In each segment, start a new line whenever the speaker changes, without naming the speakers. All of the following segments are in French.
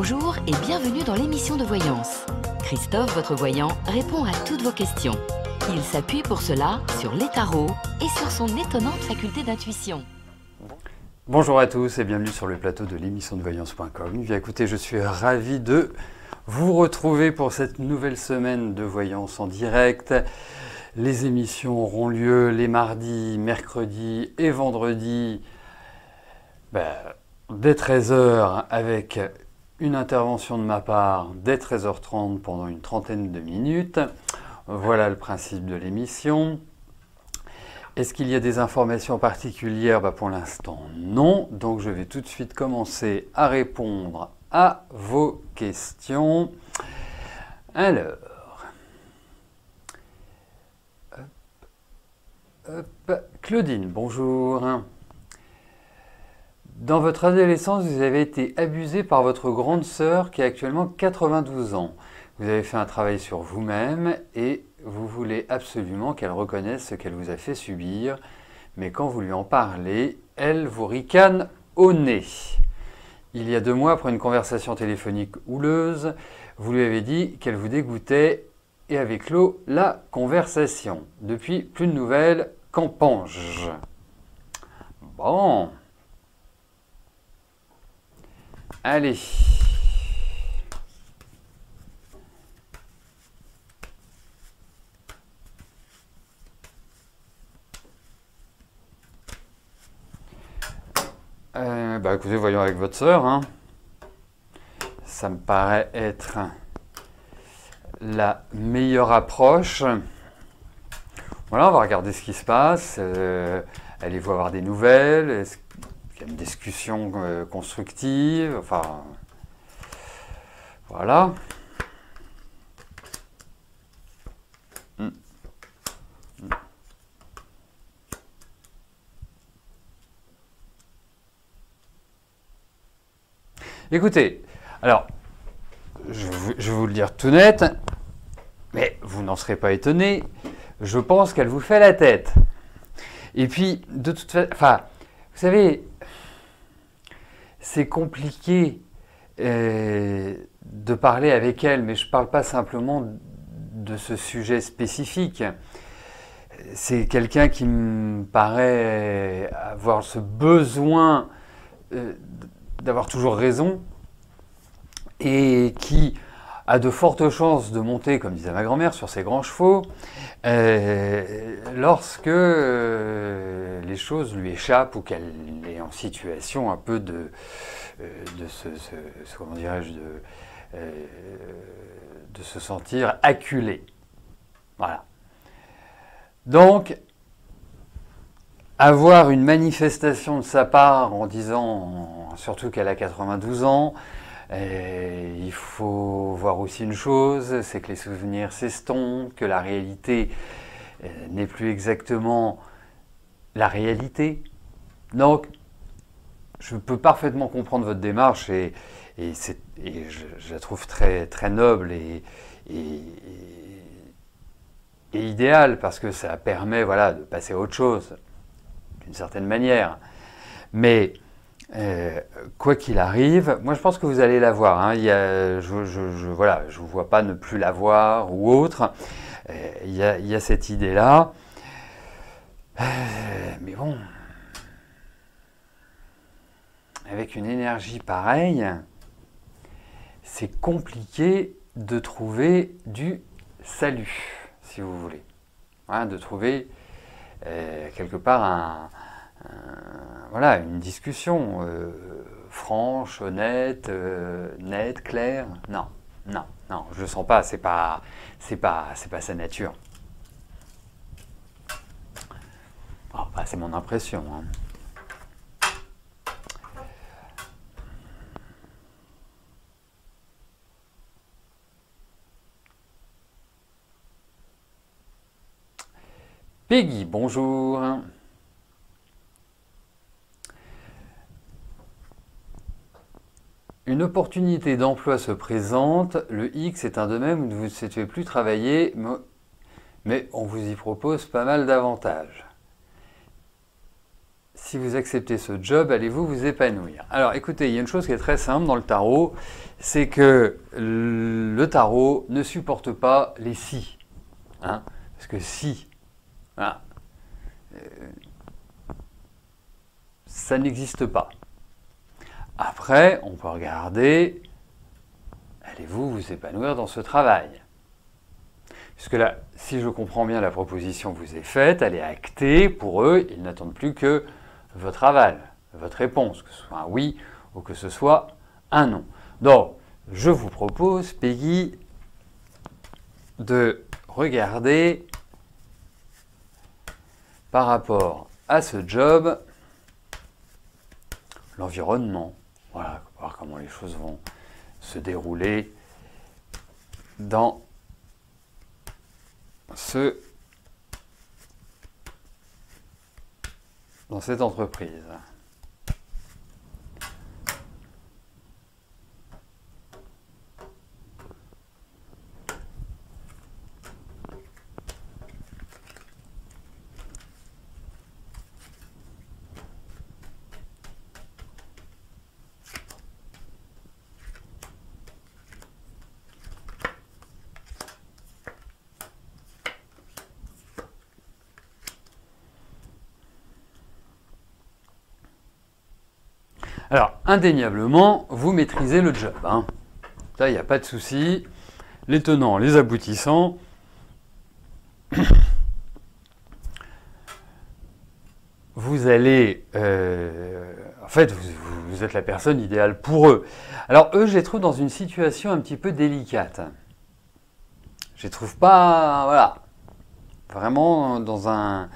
Bonjour et bienvenue dans l'émission de voyance. Christophe, votre voyant, répond à toutes vos questions. Il s'appuie pour cela sur les tarots et sur son étonnante faculté d'intuition.
Bonjour à tous et bienvenue sur le plateau de l'émission de voyance.com. Bien écoutez, je suis ravi de vous retrouver pour cette nouvelle semaine de voyance en direct. Les émissions auront lieu les mardis, mercredis et vendredis dès 13 h avec une intervention de ma part dès 13 h 30 pendant une trentaine de minutes. Voilà le principe de l'émission. Est-ce qu'il y a des informations particulières? Pour l'instant, non. Donc, je vais tout de suite commencer à répondre à vos questions. Alors, Claudine, bonjour. Dans votre adolescence, vous avez été abusée par votre grande sœur qui a actuellement 92 ans. Vous avez fait un travail sur vous-même et vous voulez absolument qu'elle reconnaisse ce qu'elle vous a fait subir. Mais quand vous lui en parlez, elle vous ricane au nez. Il y a 2 mois, après une conversation téléphonique houleuse, vous lui avez dit qu'elle vous dégoûtait et avait clos la conversation. Depuis, plus de nouvelles, qu'en pense-je? Bon. Allez. Écoutez, voyons avec votre sœur. Hein. Ça me paraît être la meilleure approche. Voilà, on va regarder ce qui se passe. Allez-vous avoir des nouvelles? Est-ce qu'il y a une discussion constructive? Enfin, voilà. Écoutez, alors, je vais vous le dire tout net, mais vous n'en serez pas étonné, je pense qu'elle vous fait la tête. Et puis, de toute façon, vous savez, c'est compliqué de parler avec elle, mais je ne parle pas simplement de ce sujet spécifique. C'est quelqu'un qui me paraît avoir ce besoin d'avoir toujours raison et qui a de fortes chances de monter, comme disait ma grand-mère, sur ses grands chevaux lorsque les choses lui échappent ou qu'elle est en situation un peu de comment dirais-je, de se sentir acculée. Voilà. Donc, avoir une manifestation de sa part en disant, surtout qu'elle a 92 ans, il faut voir aussi une chose, c'est que les souvenirs s'estompent, que la réalité n'est plus exactement la réalité. Donc, je peux parfaitement comprendre votre démarche et je la trouve très, très noble et idéale parce que ça permet de passer à autre chose. D'une certaine manière. Mais quoi qu'il arrive, moi je pense que vous allez la voir. Hein. Je vous vois pas ne plus la voir ou autre. Il y a cette idée-là. Mais bon, avec une énergie pareille, c'est compliqué de trouver du salut, si vous voulez. Hein, de trouver quelque part une discussion franche, honnête, nette, claire. Non, je le sens pas. C'est pas sa nature. C'est mon impression. Hein. Peggy, bonjour. Une opportunité d'emploi se présente. Le X est un domaine où vous ne souhaitez plus travailler, mais on vous y propose pas mal d'avantages. si vous acceptez ce job, allez-vous vous épanouir? Alors écoutez, il y a une chose qui est très simple dans le tarot, c'est que le tarot ne supporte pas les si. Hein, parce que si, voilà, ça n'existe pas. Après, on peut regarder, allez-vous vous épanouir dans ce travail? Puisque là, si je comprends bien, la proposition vous est faite, elle est actée, pour eux, ils n'attendent plus que votre aval, votre réponse, que ce soit un oui ou que ce soit un non. Donc, je vous propose, Peggy, de regarder par rapport à ce job, l'environnement, voilà, voir comment les choses vont se dérouler dans cette entreprise. Alors, indéniablement, vous maîtrisez le job. Hein. Ça, il n'y a pas de souci. Les tenants, les aboutissants. Vous allez... en fait, vous êtes la personne idéale pour eux. Alors, eux, je les trouve dans une situation un petit peu délicate. Je les trouve pas... Voilà. Vraiment dans un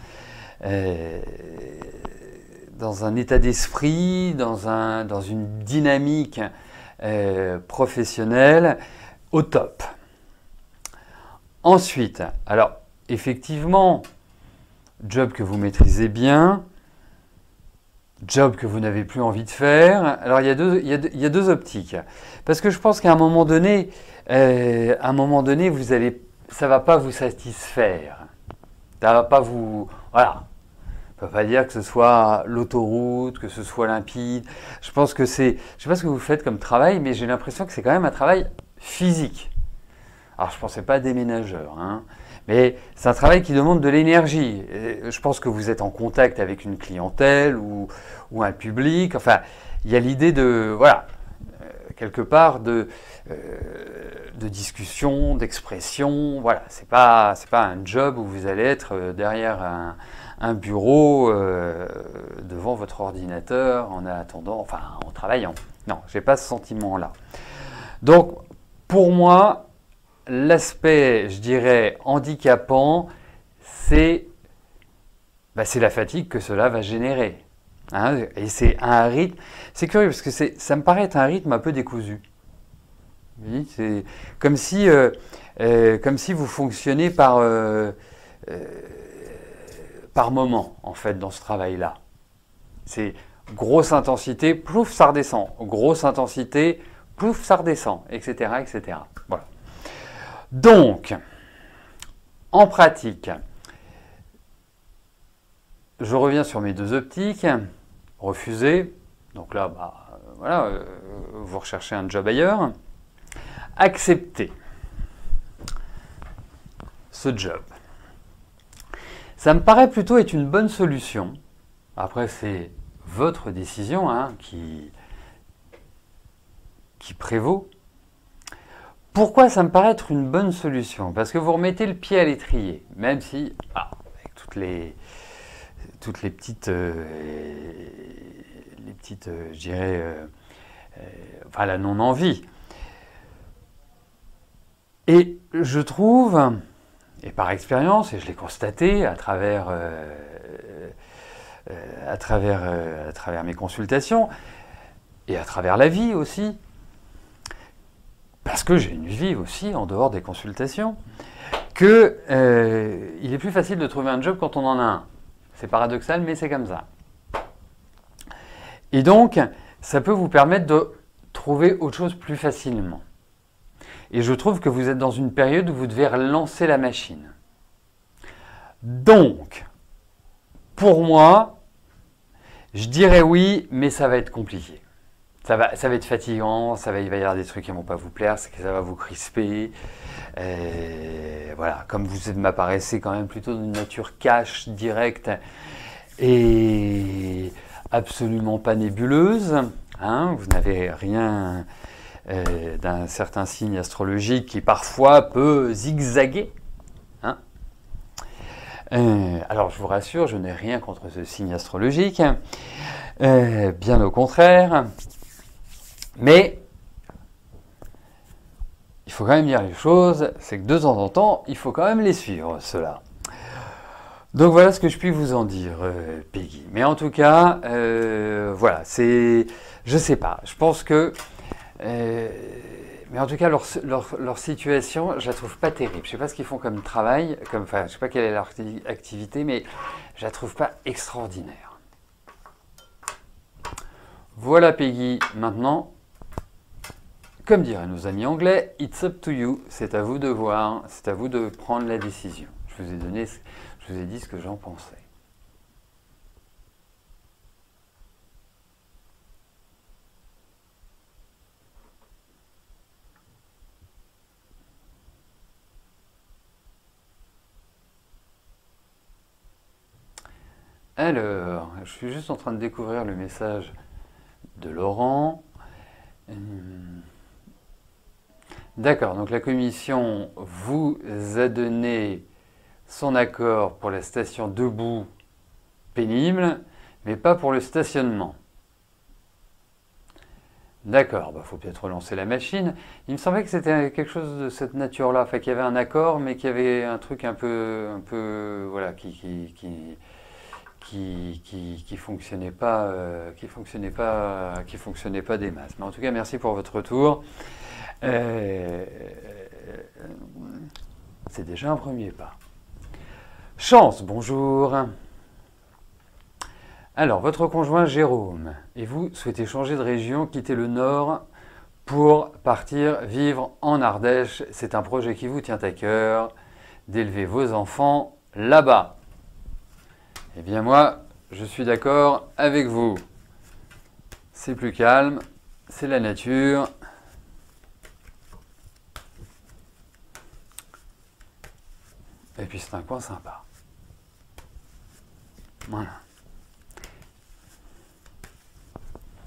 état d'esprit, dans une dynamique professionnelle au top. Ensuite, alors effectivement, job que vous maîtrisez bien, job que vous n'avez plus envie de faire. Alors il y a deux optiques. Parce que je pense qu'à un moment donné, ça va pas vous satisfaire. Ça va pas vous... Voilà. On ne peut pas dire que ce soit l'autoroute, que ce soit limpide. Je pense que c'est... Je ne sais pas ce que vous faites comme travail, mais j'ai l'impression que c'est quand même un travail physique. Alors, je ne pensais pas à déménageur, hein, mais c'est un travail qui demande de l'énergie. Je pense que vous êtes en contact avec une clientèle ou un public. Enfin, il y a l'idée de... Voilà, quelque part de discussion, d'expression. Voilà, c'est pas un job où vous allez être derrière un bureau devant votre ordinateur en attendant, enfin en travaillant. Non, j'ai pas ce sentiment-là. Donc, pour moi, l'aspect, je dirais, handicapant, c'est la fatigue que cela va générer. Hein, et c'est un rythme, c'est curieux parce que ça me paraît être un rythme un peu décousu. C'est comme si vous fonctionnez par moment, en fait, dans ce travail-là. C'est grosse intensité, plouf, ça redescend. Grosse intensité, plouf, ça redescend, etc., etc. Voilà. Donc, en pratique, je reviens sur mes deux optiques. Refuser, donc là, voilà, vous recherchez un job ailleurs. Accepter ce job. Ça me paraît plutôt être une bonne solution. Après, c'est votre décision hein, qui prévaut. Pourquoi ça me paraît être une bonne solution? Parce que vous remettez le pied à l'étrier, même si, avec toutes les petites, je dirais, enfin la non-envie. Et je trouve, et par expérience, et je l'ai constaté à travers mes consultations, et à travers la vie aussi, parce que j'ai une vie aussi en dehors des consultations, que il est plus facile de trouver un job quand on en a un. C'est paradoxal, mais c'est comme ça. Et donc, ça peut vous permettre de trouver autre chose plus facilement. Et je trouve que vous êtes dans une période où vous devez relancer la machine. Donc, pour moi, Je dirais oui, mais ça va être compliqué. Ça va être fatigant, il va y avoir des trucs qui ne vont pas vous plaire, ça va vous crisper. Voilà, comme vous m'apparaissez quand même plutôt d'une nature cash, directe et absolument pas nébuleuse, hein, vous n'avez rien d'un certain signe astrologique qui parfois peut zigzaguer. Hein. Alors je vous rassure, je n'ai rien contre ce signe astrologique, bien au contraire. Mais il faut quand même dire les choses, c'est que de temps en temps, il faut quand même les suivre, ceux-là. Donc voilà ce que je puis vous en dire, Peggy. Mais en tout cas, voilà, c'est... Je sais pas, je pense que... mais en tout cas, leur situation, je la trouve pas terrible. Je sais pas ce qu'ils font comme travail, enfin, je sais pas quelle est leur activité, mais je la trouve pas extraordinaire. Voilà, Peggy. Maintenant... Comme diraient nos amis anglais, it's up to you, c'est à vous de voir, c'est à vous de prendre la décision. Je vous ai dit ce que j'en pensais. Alors, je suis juste en train de découvrir le message de Laurent. D'accord, donc la commission vous a donné son accord pour la station debout pénible, mais pas pour le stationnement. D'accord, bah, faut peut-être relancer la machine. Il me semblait que c'était quelque chose de cette nature-là, enfin qu'il y avait un accord, mais qu'il y avait un truc un peu, voilà, qui fonctionnait pas, qui fonctionnait pas des masses. Mais en tout cas, merci pour votre retour. C'est déjà un premier pas. Chance, bonjour. Alors, votre conjoint Jérôme et vous souhaitez changer de région, quitter le Nord pour partir vivre en Ardèche. C'est un projet qui vous tient à cœur, d'élever vos enfants là-bas. Eh bien moi, je suis d'accord avec vous. C'est plus calme, c'est la nature. Et puis c'est un coin sympa. Voilà.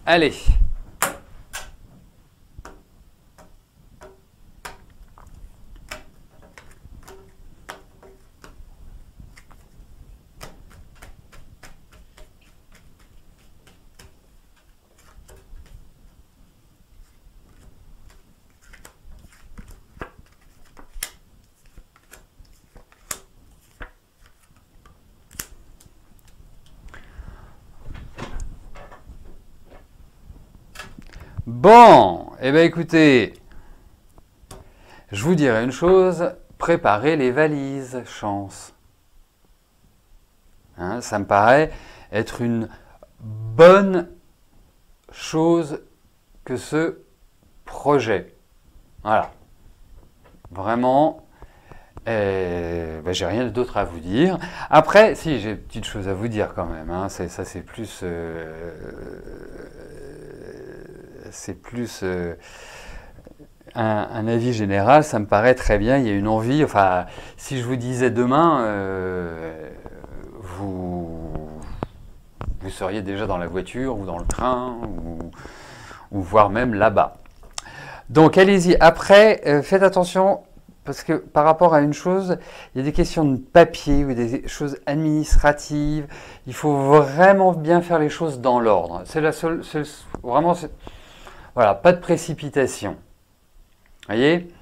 Allez. Bon, eh bien écoutez, je vous dirai une chose, préparez les valises, chance. Hein, ça me paraît être une bonne chose que ce projet. Voilà. Vraiment, ben, j'ai rien d'autre à vous dire. Après, si, j'ai une petite chose à vous dire quand même. Hein, ça, c'est plus... un avis général, ça me paraît très bien, il y a une envie, enfin, si je vous disais demain, vous seriez déjà dans la voiture, ou dans le train, ou voire même là-bas. Donc allez-y, après, faites attention, parce que par rapport à une chose, il y a des questions de papier, ou des choses administratives, il faut vraiment bien faire les choses dans l'ordre. C'est la seule, vraiment... Voilà, pas de précipitation. Voyez?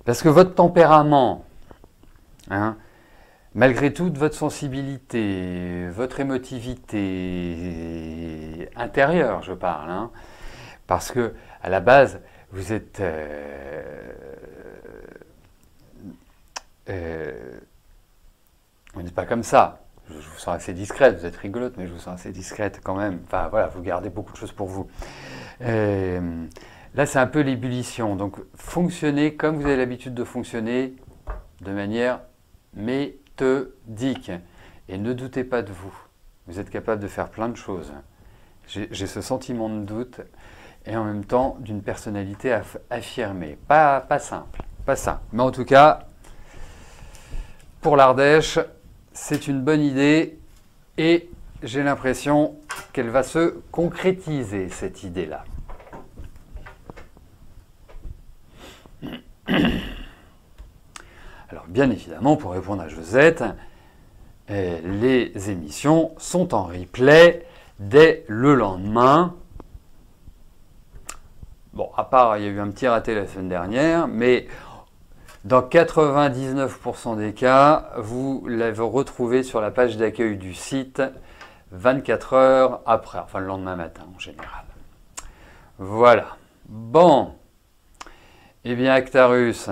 Parce que votre tempérament, hein, malgré toute votre sensibilité, votre émotivité intérieure, je parle, hein, parce que à la base, vous êtes... vous n'êtes pas comme ça. Je vous sens assez discrète, vous êtes rigolote, mais je vous sens assez discrète quand même. Enfin voilà, vous gardez beaucoup de choses pour vous. Là, c'est un peu l'ébullition. Donc, fonctionnez comme vous avez l'habitude de fonctionner, de manière méthodique. Et ne doutez pas de vous. Vous êtes capable de faire plein de choses. J'ai ce sentiment de doute et en même temps d'une personnalité affirmée. Pas simple, pas simple. Mais en tout cas, pour l'Ardèche, c'est une bonne idée et j'ai l'impression qu'elle va se concrétiser, cette idée-là. Alors bien évidemment, pour répondre à Josette, les émissions sont en replay dès le lendemain. Bon, à part, il y a eu un petit raté la semaine dernière, mais dans 99% des cas, vous l'avez retrouvé sur la page d'accueil du site 24 heures après, enfin le lendemain matin en général. Voilà. Bon. Eh bien, Actarus,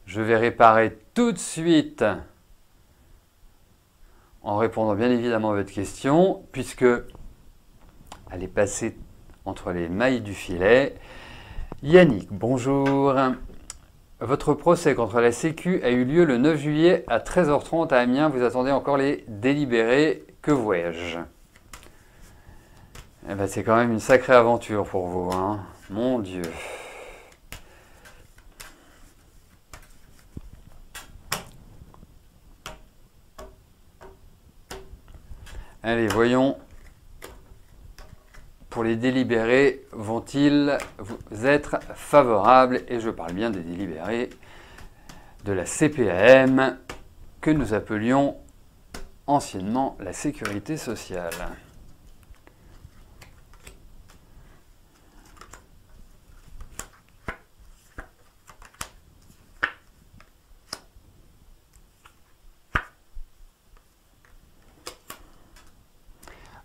je vais réparer tout de suite en répondant bien évidemment à votre question, puisque elle est passée entre les mailles du filet. Yannick, bonjour. Votre procès contre la Sécu a eu lieu le 9 juillet à 13h30 à Amiens. Vous attendez encore les délibérés. Que vois-je? Eh ben, c'est quand même une sacrée aventure pour vous, hein. Mon Dieu. Allez, voyons. Pour les délibérés, vont-ils vous être favorables? Et je parle bien des délibérés de la CPAM, que nous appelions anciennement la Sécurité sociale.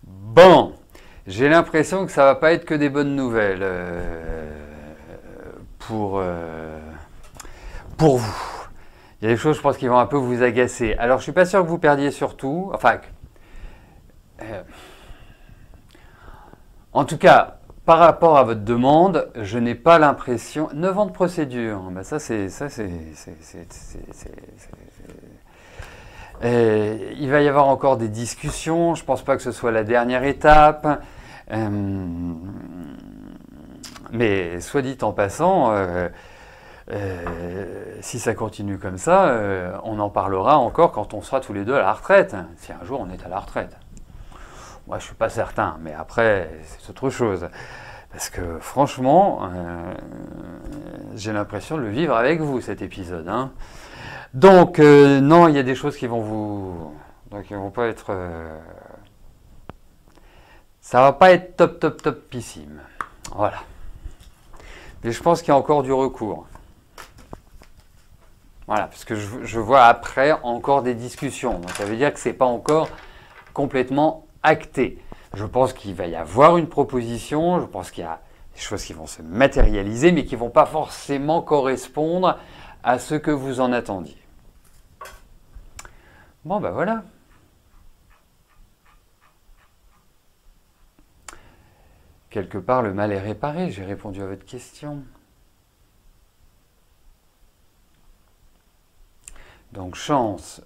Bon, j'ai l'impression que ça va pas être que des bonnes nouvelles pour vous. Il y a des choses, je pense, qui vont un peu vous agacer. Alors, je suis pas sûr que vous perdiez surtout. Enfin, en tout cas, par rapport à votre demande, je n'ai pas l'impression. 9 ans de procédure, ben il va y avoir encore des discussions. Je ne pense pas que ce soit la dernière étape. Mais soit dit en passant, si ça continue comme ça, on en parlera encore quand on sera tous les deux à la retraite. Si un jour on est à la retraite. Moi, je ne suis pas certain, mais après, c'est autre chose. Parce que franchement, j'ai l'impression de le vivre avec vous, cet épisode, hein. Donc, non, il y a des choses qui vont vous... Donc, ils vont pas être... ça va pas être topissime. Voilà. Mais je pense qu'il y a encore du recours. Voilà, parce que je vois après encore des discussions. Donc, ça veut dire que c'est pas encore complètement acté. Je pense qu'il va y avoir une proposition. Je pense qu'il y a des choses qui vont se matérialiser, mais qui ne vont pas forcément correspondre à ce que vous en attendiez. Bon, ben voilà. Quelque part, le mal est réparé. J'ai répondu à votre question. Donc, chance.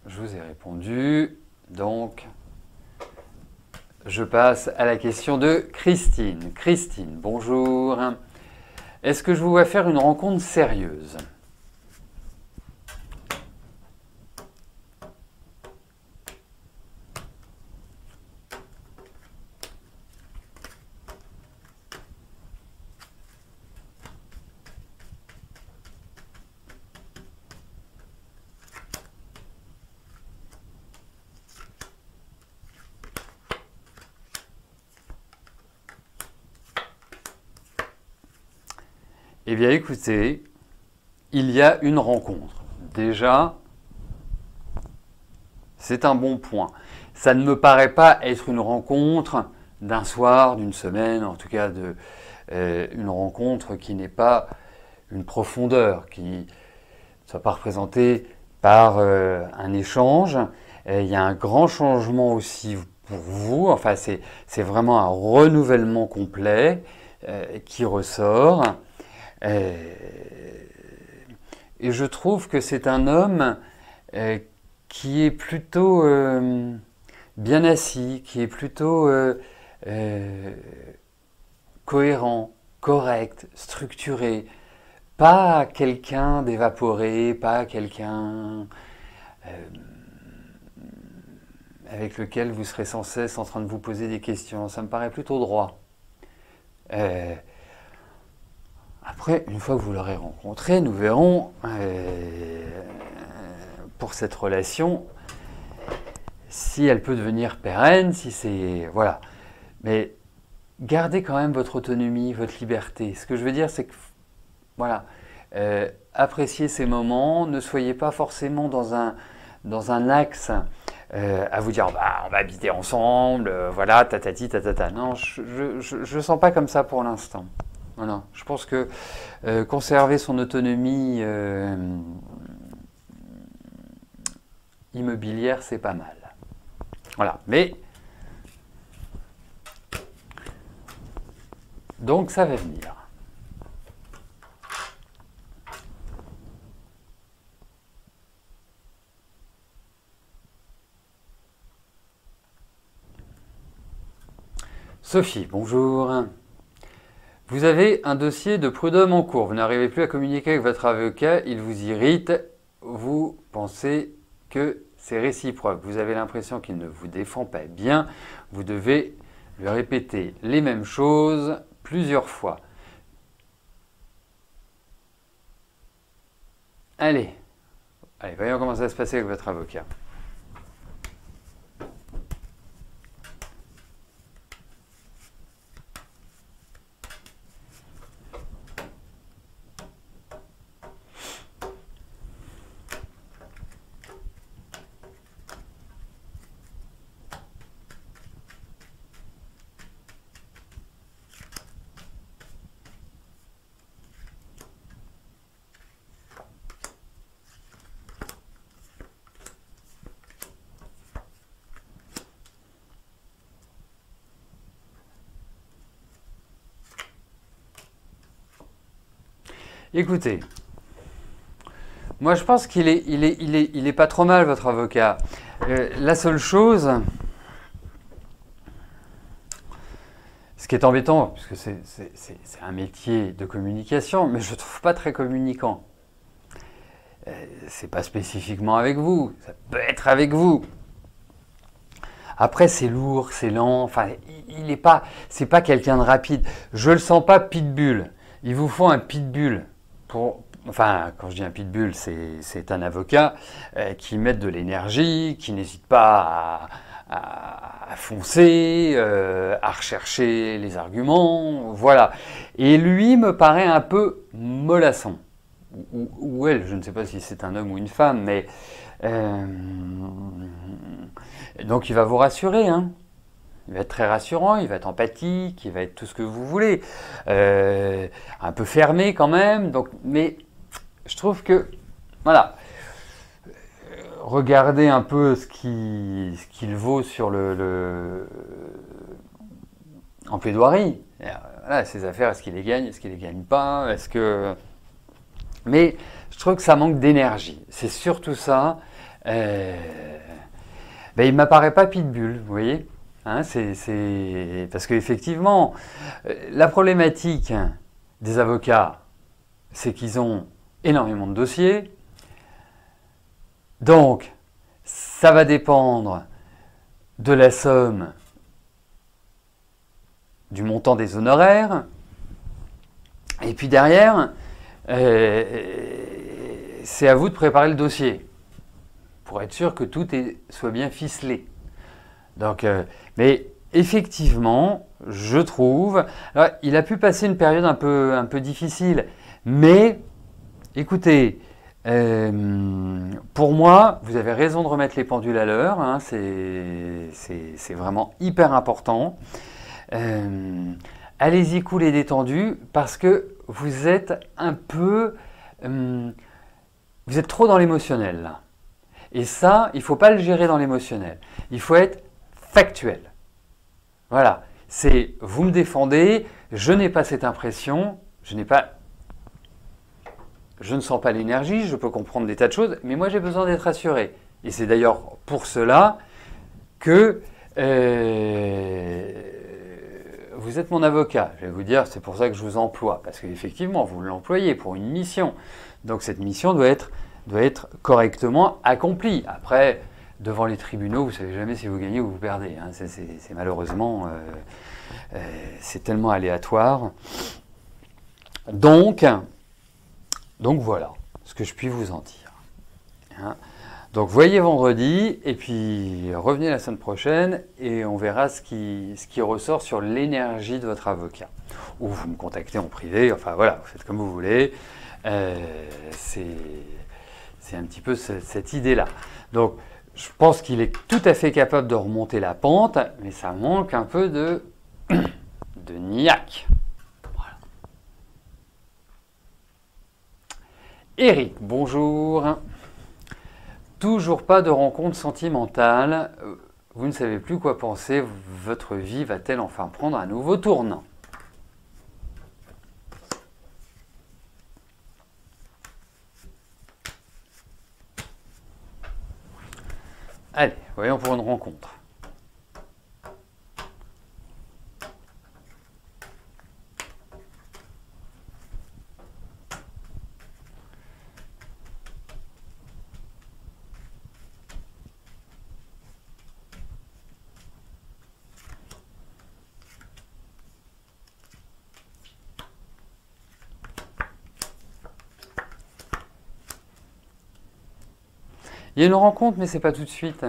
Je vous ai répondu. Donc, je passe à la question de Christine. Christine, bonjour. Est-ce que je vous vois faire une rencontre sérieuse ? Eh bien, écoutez, il y a une rencontre. Déjà, c'est un bon point. Ça ne me paraît pas être une rencontre d'un soir, d'une semaine, en tout cas une rencontre qui n'est pas une profondeur, qui ne soit pas représentée par un échange. Il y a un grand changement aussi pour vous. Enfin, c'est vraiment un renouvellement complet qui ressort. et je trouve que c'est un homme qui est plutôt bien assis, qui est plutôt cohérent, correct, structuré. Pas quelqu'un d'évaporé, pas quelqu'un avec lequel vous serez sans cesse en train de vous poser des questions. Ça me paraît plutôt droit. Après, une fois que vous l'aurez rencontré, nous verrons pour cette relation si elle peut devenir pérenne, si c'est... Voilà. Mais gardez quand même votre autonomie, votre liberté. Ce que je veux dire, c'est que... Voilà. Appréciez ces moments, ne soyez pas forcément dans un axe à vous dire bah, on va habiter ensemble, voilà, tatati, tatata. Non, je sens pas comme ça pour l'instant. Voilà. Je pense que conserver son autonomie immobilière, c'est pas mal. Voilà. Mais donc ça va venir. Sophie, bonjour. Vous avez un dossier de prud'homme en cours. Vous n'arrivez plus à communiquer avec votre avocat, il vous irrite. Vous pensez que c'est réciproque. Vous avez l'impression qu'il ne vous défend pas bien. Vous devez lui répéter les mêmes choses plusieurs fois. Allez, voyons comment ça va se passer avec votre avocat. Écoutez, moi je pense qu'il est pas trop mal votre avocat. La seule chose, ce qui est embêtant, parce que c'est un métier de communication, mais je ne trouve pas très communicant. C'est pas spécifiquement avec vous, ça peut être avec vous. Après c'est lourd, c'est lent, enfin c'est pas quelqu'un de rapide. Je le sens pas pitbull. Il vous faut un pitbull. Enfin, quand je dis un pitbull, c'est un avocat qui met de l'énergie, qui n'hésite pas à foncer, à rechercher les arguments, voilà. Et lui me paraît un peu mollasson. Ou elle, je ne sais pas si c'est un homme ou une femme, mais... donc il va vous rassurer, hein. Il va être très rassurant, il va être empathique, il va être tout ce que vous voulez. Un peu fermé quand même, donc, mais je trouve que, voilà, regardez un peu ce qu'il vaut sur en plaidoirie. Voilà, ses affaires, est-ce qu'il les gagne, est-ce qu'il les gagne pas, est-ce que... Mais je trouve que ça manque d'énergie. C'est surtout ça. Ben, il ne m'apparaît pas pitbull, vous voyez. Hein, parce qu'effectivement, la problématique des avocats, c'est qu'ils ont énormément de dossiers. Donc, ça va dépendre de la somme, du montant des honoraires. Et puis derrière, c'est à vous de préparer le dossier pour être sûr que tout soit bien ficelé. Donc, mais effectivement, je trouve, alors, il a pu passer une période un peu difficile, mais écoutez, pour moi, vous avez raison de remettre les pendules à l'heure, hein, c'est vraiment hyper important. Allez-y cool et détendu parce que vous êtes un peu, vous êtes trop dans l'émotionnel là. Et ça, il ne faut pas le gérer dans l'émotionnel. Il faut être factuel. Voilà, c'est vous me défendez, je n'ai pas cette impression, je je ne sens pas l'énergie, je peux comprendre des tas de choses, mais moi j'ai besoin d'être assuré. Et c'est d'ailleurs pour cela que vous êtes mon avocat. Je vais vous dire, c'est pour ça que je vous emploie, parce qu'effectivement, vous l'employez pour une mission. Donc cette mission doit être correctement accomplie. Après, devant les tribunaux, vous ne savez jamais si vous gagnez ou vous perdez. Hein. C'est malheureusement, c'est tellement aléatoire. Donc voilà ce que je puis vous en dire. Hein. Donc voyez vendredi et puis revenez la semaine prochaine et on verra ce qui ressort sur l'énergie de votre avocat. Ou vous me contactez en privé, enfin voilà, vous faites comme vous voulez. C'est un petit peu cette idée-là. Donc je pense qu'il est tout à fait capable de remonter la pente, mais ça manque un peu de niaque. Voilà. Eric, bonjour. Toujours pas de rencontre sentimentale. Vous ne savez plus quoi penser. Votre vie va-t-elle enfin prendre un nouveau tournant? Allez, voyons pour une rencontre. Il y a une rencontre, mais c'est pas tout de suite.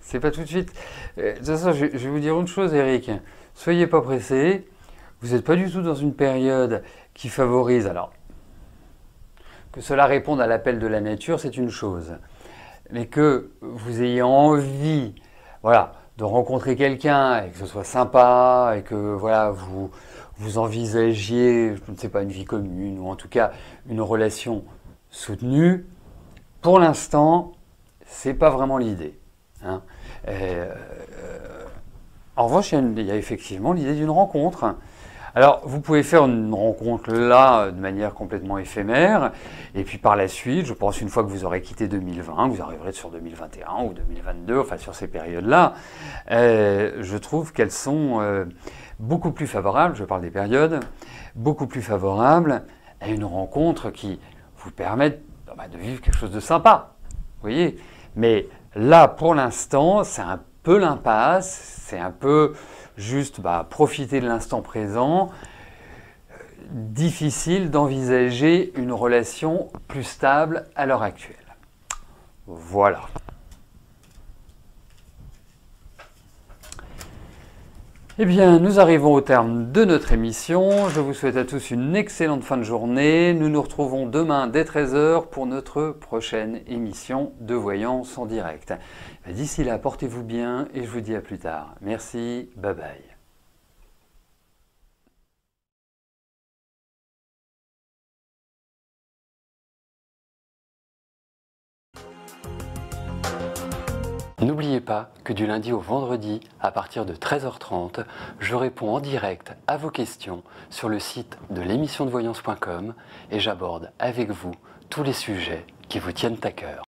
C'est pas tout de suite. De toute façon, je vais vous dire une chose, Eric. Soyez pas pressé. Vous n'êtes pas du tout dans une période qui favorise. Alors, que cela réponde à l'appel de la nature, c'est une chose. Mais que vous ayez envie, voilà, de rencontrer quelqu'un et que ce soit sympa et que voilà, vous envisagiez, je ne sais pas, une vie commune ou en tout cas une relation soutenue, pour l'instant, c'est pas vraiment l'idée. Hein. En revanche, il y a effectivement l'idée d'une rencontre. Alors, vous pouvez faire une rencontre là de manière complètement éphémère, et puis par la suite, je pense une fois que vous aurez quitté 2020, vous arriverez sur 2021 ou 2022, enfin sur ces périodes-là, je trouve qu'elles sont beaucoup plus favorables, je parle des périodes, beaucoup plus favorables à une rencontre qui vous permette de vivre quelque chose de sympa. Vous voyez? Mais là, pour l'instant, c'est un peu l'impasse, c'est un peu juste profiter de l'instant présent. Difficile d'envisager une relation plus stable à l'heure actuelle. Voilà. Eh bien, nous arrivons au terme de notre émission. Je vous souhaite à tous une excellente fin de journée. Nous nous retrouvons demain dès 13 h pour notre prochaine émission de Voyance en direct. D'ici là, portez-vous bien et je vous dis à plus tard. Merci, bye bye. N'oubliez pas que du lundi au vendredi, à partir de 13h30, je réponds en direct à vos questions sur le site de l'émissiondevoyance.com et j'aborde avec vous tous les sujets qui vous tiennent à cœur.